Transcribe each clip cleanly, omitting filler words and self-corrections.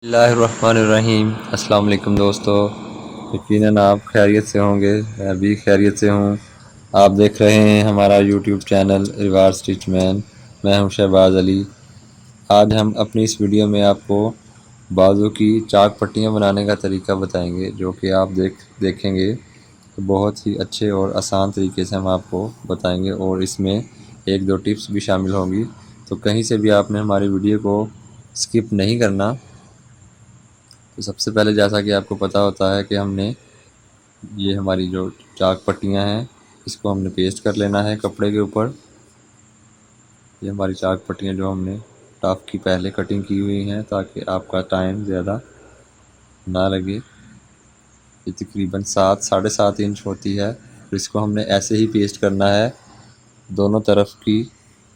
बिस्मिल्लाहिर्रहमानिर्रहीम। अस्सलाम वालेकुम दोस्तों, यकीनन आप खैरियत से होंगे। मैं भी खैरियत से हूँ। आप देख रहे हैं हमारा YouTube channel reward stitch man. मैं हूँ शहबाज अली। आज हम अपनी इस वीडियो में आपको बाजू की चाक पट्टियाँ बनाने का तरीका बताएंगे, जो कि आप देखेंगे तो बहुत ही अच्छे और आसान तरीके से हम आपको बताएंगे, और इसमें एक दो टिप्स भी शामिल होंगी। तो कहीं से भी आपने हमारी वीडियो को स्किप नहीं करना। तो सबसे पहले, जैसा कि आपको पता होता है कि हमने ये हमारी जो चाक पट्टियाँ हैं, इसको हमने पेस्ट कर लेना है कपड़े के ऊपर। ये हमारी चाक पट्टियाँ जो हमने टॉप की पहले कटिंग की हुई हैं, ताकि आपका टाइम ज़्यादा ना लगे। ये तकरीबन 7 साढ़े 7 इंच होती है। और इसको हमने ऐसे ही पेस्ट करना है। दोनों तरफ की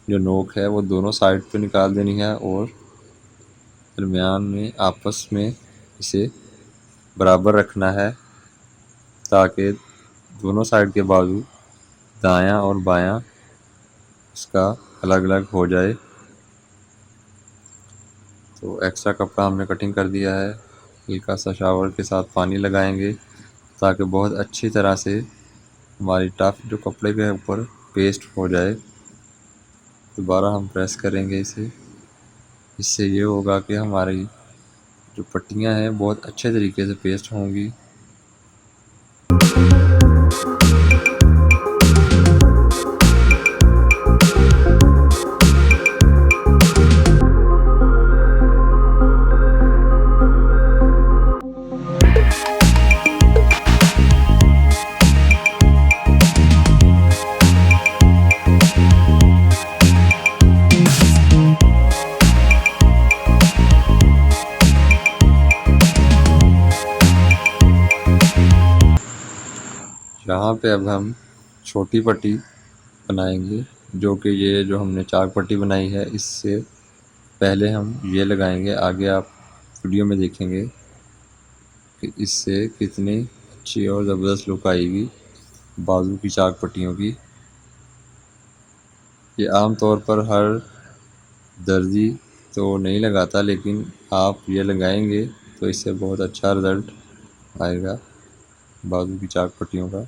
जो नोक है वो दोनों साइड पे निकाल देनी है, और दरमियान में आपस में इसे बराबर रखना है, ताकि दोनों साइड के बाजू दायां और बायां इसका अलग अलग हो जाए। तो एक्स्ट्रा कपड़ा हमने कटिंग कर दिया है। हल्का सा शावर के साथ पानी लगाएंगे, ताकि बहुत अच्छी तरह से हमारी टफ जो कपड़े के ऊपर पेस्ट हो जाए। दोबारा हम प्रेस करेंगे इसे। इससे ये होगा कि हमारी जो पट्टियां हैं बहुत अच्छे तरीके से पेस्ट होंगी। यहाँ पे अब हम छोटी पट्टी बनाएंगे, जो कि ये जो हमने चाक पट्टी बनाई है, इससे पहले हम ये लगाएंगे। आगे आप वीडियो में देखेंगे कि इससे कितनी अच्छी और ज़बरदस्त लुक आएगी बाजू की चाक पट्टियों की। ये आम तौर पर हर दर्जी तो नहीं लगाता, लेकिन आप ये लगाएंगे तो इससे बहुत अच्छा रिज़ल्ट आएगा बाजू की चाक पट्टियों का।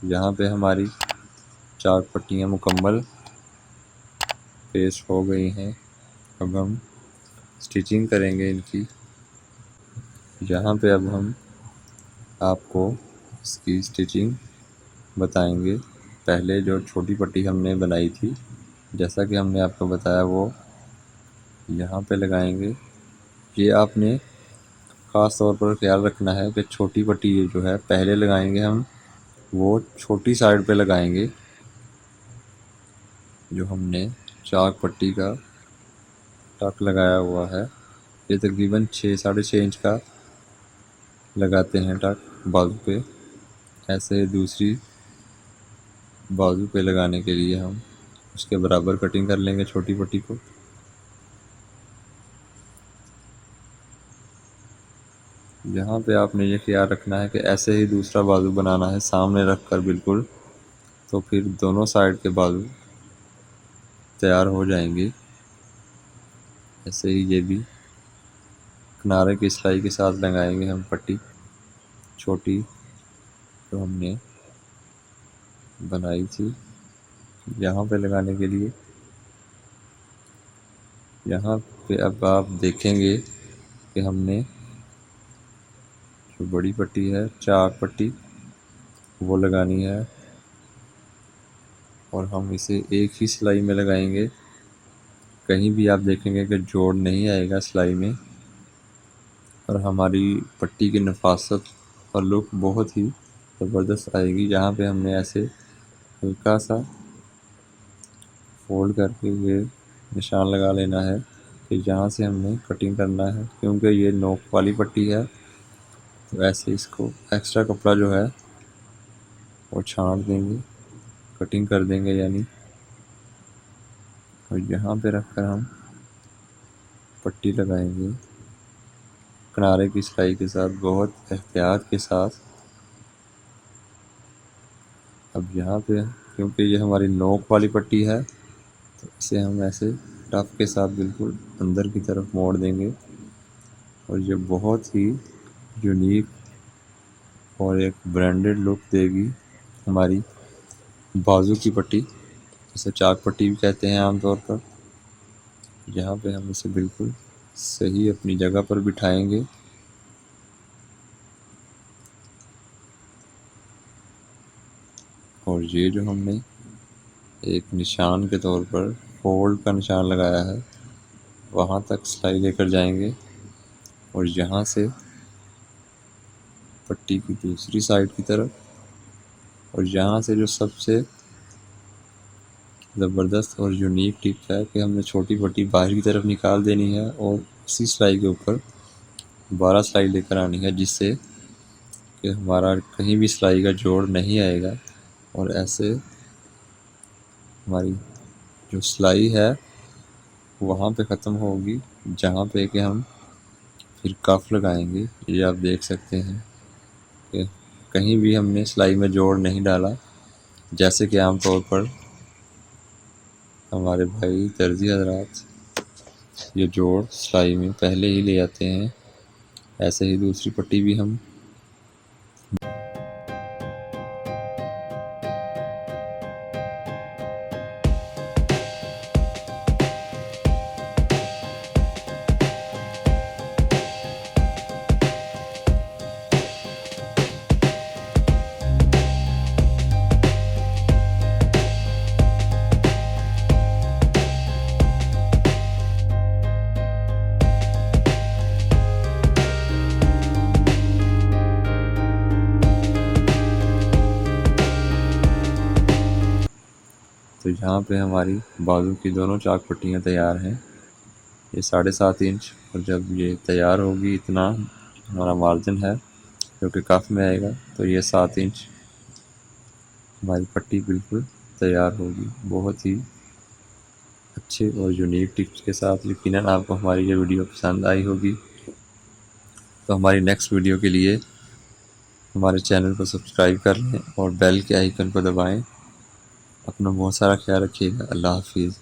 यहाँ पे हमारी चाक पट्टियाँ मुकम्मल पेस्ट हो गई हैं। अब हम स्टिचिंग करेंगे इनकी। यहाँ पे अब हम आपको इसकी स्टिचिंग बताएंगे। पहले जो छोटी पट्टी हमने बनाई थी, जैसा कि हमने आपको बताया, वो यहाँ पे लगाएंगे। ये आपने ख़ास तौर पर ख्याल रखना है कि छोटी पट्टी ये जो है पहले लगाएंगे हम, वो छोटी साइड पे लगाएंगे। जो हमने चाक पट्टी का टक लगाया हुआ है, ये तकरीबन 6 साढ़े 6 इंच का लगाते हैं टक बाजू पे। ऐसे ही दूसरी बाजू पे लगाने के लिए हम उसके बराबर कटिंग कर लेंगे छोटी पट्टी को। यहाँ पे आपने ये ख्याल रखना है कि ऐसे ही दूसरा बाजू बनाना है, सामने रख कर बिल्कुल। तो फिर दोनों साइड के बाजू तैयार हो जाएंगे। ऐसे ही ये भी किनारे की सिलाई के साथ लगाएंगे हम पट्टी छोटी जो हमने बनाई थी। यहाँ पे लगाने के लिए, यहाँ पे अब आप देखेंगे कि हमने जो बड़ी पट्टी है चाक पट्टी वो लगानी है, और हम इसे एक ही सिलाई में लगाएंगे। कहीं भी आप देखेंगे कि जोड़ नहीं आएगा सिलाई में, और हमारी पट्टी की नफासत और लुक बहुत ही ज़बरदस्त आएगी। यहाँ पे हमने ऐसे हल्का सा फोल्ड करके ये निशान लगा लेना है कि जहाँ से हमने कटिंग करना है, क्योंकि ये नोक वाली पट्टी है। तो ऐसे इसको एक्स्ट्रा कपड़ा जो है वो छांट देंगे, कटिंग कर देंगे यानी। और यहाँ पे रखकर हम पट्टी लगाएंगे किनारे की सिलाई के साथ, बहुत एहतियात के साथ। अब यहाँ पे क्योंकि ये हमारी नोक वाली पट्टी है, तो इसे हम ऐसे टफ के साथ बिल्कुल अंदर की तरफ मोड़ देंगे और ये बहुत ही यूनिक और एक ब्रांडेड लुक देगी हमारी बाजू की पट्टी, जिसे चाक पट्टी भी कहते हैं आमतौर पर। यहाँ पे हम इसे बिल्कुल सही अपनी जगह पर बिठाएंगे और ये जो हमने एक निशान के तौर पर फोल्ड का निशान लगाया है, वहाँ तक सिलाई लेकर जाएंगे और यहाँ से पट्टी की दूसरी साइड की तरफ। और यहाँ से जो सबसे ज़बरदस्त और यूनिक टिप है कि हमने छोटी पट्टी बाहर की तरफ निकाल देनी है और इसी सिलाई के ऊपर 12 सिलाई लेकर आनी है, जिससे कि हमारा कहीं भी सिलाई का जोड़ नहीं आएगा और ऐसे हमारी जो सिलाई है वहाँ पे ख़त्म होगी, जहाँ पे कि हम फिर कफ लगाएंगे। ये आप देख सकते हैं कि कहीं भी हमने सिलाई में जोड़ नहीं डाला, जैसे कि आमतौर पर हमारे भाई दर्जी हजरात ये जोड़ सिलाई में पहले ही ले आते हैं। ऐसे ही दूसरी पट्टी भी हम तो यहाँ पे हमारी बाजू की दोनों चाक पट्टियाँ तैयार हैं। ये 7.5 इंच, और जब ये तैयार होगी, इतना हमारा मार्जिन है जो कि कफ में आएगा, तो ये 7 इंच हमारी पट्टी बिल्कुल तैयार होगी। बहुत ही अच्छे और यूनिक टिप्स के साथ। यकीनन आपको हमारी ये वीडियो पसंद आई होगी। तो हमारी नेक्स्ट वीडियो के लिए हमारे चैनल को सब्सक्राइब कर लें और बेल के आइकन को दबाएं। अपना बहुत सारा ख्याल रखिएगा। अल्लाह हाफिज़।